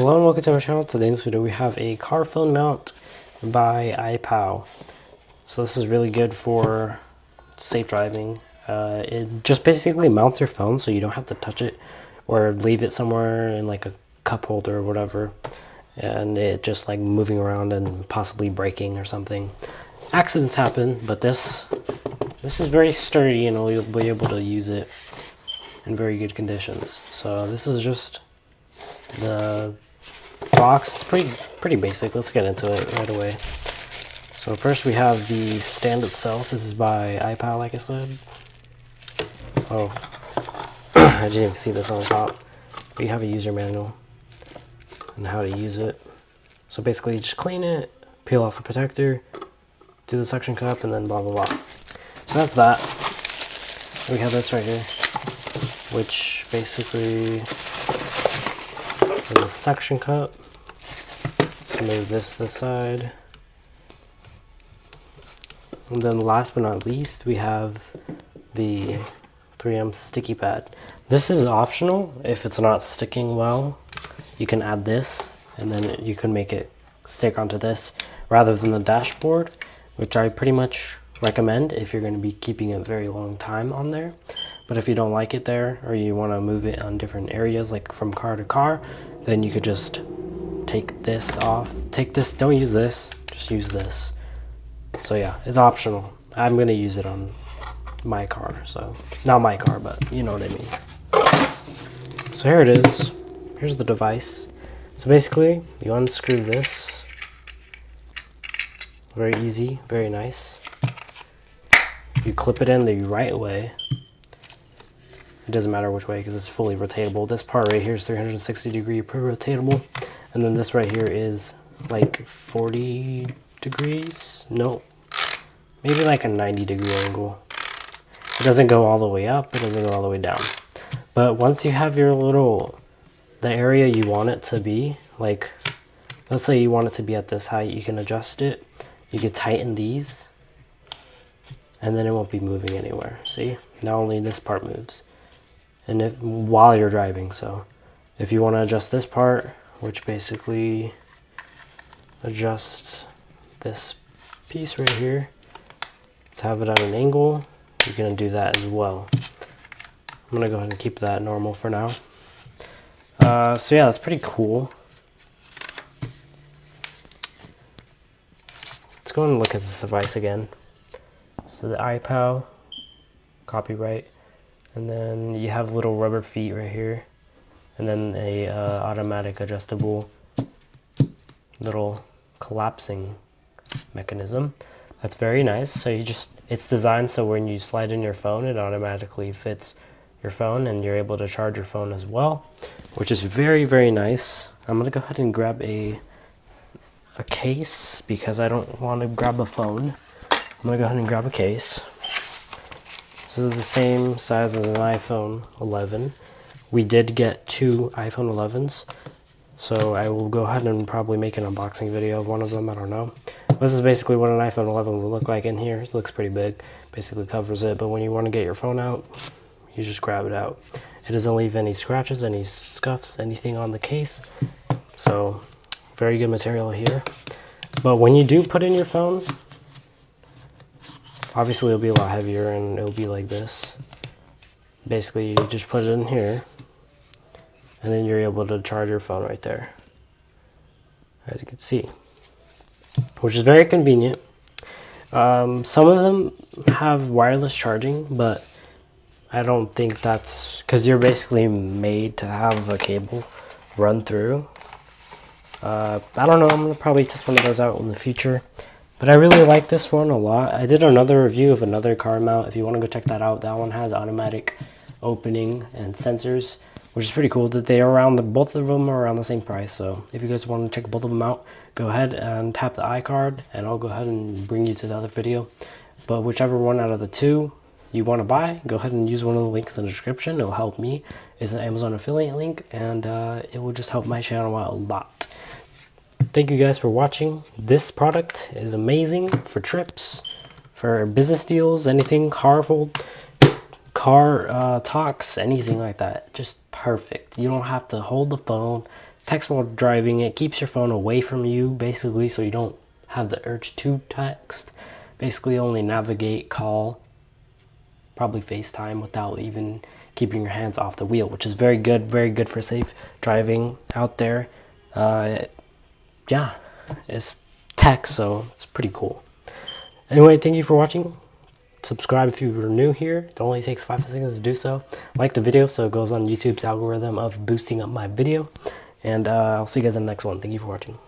Hello and welcome to my channel. Today in this video we have a car phone mount by Ipow. So this is really good for safe driving. It just basically mounts your phone so you don't have to touch it or leave it somewhere in like a cup holder or whatever, and it just like moving around and possibly breaking or something. Accidents happen, but this is very sturdy and you'll be able to use it in very good conditions. So this is just the box. It's pretty basic. Let's get into it right away. So first we have the stand itself. This is by Ipow, like I said. Oh, I didn't even see this on the top. But you have a user manual and how to use it. So basically just clean it, peel off the protector, do the suction cup, and then blah blah blah. So that's that. We have this right here, which basically is a suction cup. Let's move this side. And then last but not least, we have the 3M sticky pad. This is optional. If it's not sticking well, you can add this, and then you can make it stick onto this rather than the dashboard, which I pretty much recommend if you're going to be keeping it a very long time on there. But if you don't like it there, or you want to move it on different areas, like from car to car, then you could just take this off. Take this, don't use this, just use this. So yeah, it's optional. I'm going to use it on my car, so not my car, but you know what I mean. So here it is. Here's the device. So basically, you unscrew this. Very easy, very nice. You clip it in the right way. It doesn't matter which way because it's fully rotatable. This part right here is 360-degree rotatable, and then this right here is like 40 degrees. No, maybe like a 90-degree angle. It doesn't go all the way up, it doesn't go all the way down. But once you have your the area you want it to be, like let's say you want it to be at this height, you can adjust it. You can tighten these, and then it won't be moving anywhere. See, now only this part moves, and while you're driving. So if you want to adjust this part, which basically adjusts this piece right here to have it at an angle, you're going to do that as well. I'm going to go ahead and keep that normal for now. So yeah, that's pretty cool. Let's go and look at this device again. So the Ipow, copyright, and then you have little rubber feet right here, and then a automatic adjustable little collapsing mechanism. That's very nice. So it's designed so when you slide in your phone, it automatically fits your phone, and you're able to charge your phone as well, which is very, very nice. I'm gonna go ahead and grab a case because I don't want to grab a phone. I'm gonna go ahead and grab a case. This is the same size as an iPhone 11. We did get 2 iPhone 11s, so I will go ahead and probably make an unboxing video of one of them. I don't know. This is basically what an iPhone 11 will look like in here. It looks pretty big, basically covers it, but when you want to get your phone out, you just grab it out. It doesn't leave any scratches, any scuffs, anything on the case. So very good material here. But when you do put in your phone, obviously it'll be a lot heavier, and it'll be like this. Basically, you just put it in here, and then you're able to charge your phone right there, as you can see, which is very convenient. Some of them have wireless charging, but I don't think that's because you're basically made to have a cable run through. I don't know, I'm going to probably test one of those out in the future. But I really like this one a lot. I did another review of another car mount. If you want to go check that out, that one has automatic opening and sensors, which is pretty cool. That they are both of them are around the same price. So if you guys want to check both of them out, go ahead and tap the iCard, and I'll go ahead and bring you to the other video. But whichever one out of the two you want to buy, go ahead and use one of the links in the description. It'll help me. It's an Amazon affiliate link, and it will just help my channel out a lot. Thank you guys for watching. This product is amazing for trips, for business deals, anything car car talks, anything like that. Just perfect. You don't have to hold the phone, text while driving. It keeps your phone away from you, basically, so you don't have the urge to text. Basically, only navigate, call, probably FaceTime without even keeping your hands off the wheel, which is very good for safe driving out there. Yeah, it's text, so it's pretty cool. Anyway, thank you for watching. Subscribe if you were new here. It only takes 5 seconds to do so. Like the video so it goes on YouTube's algorithm of boosting up my video. And I'll see you guys in the next one. Thank you for watching.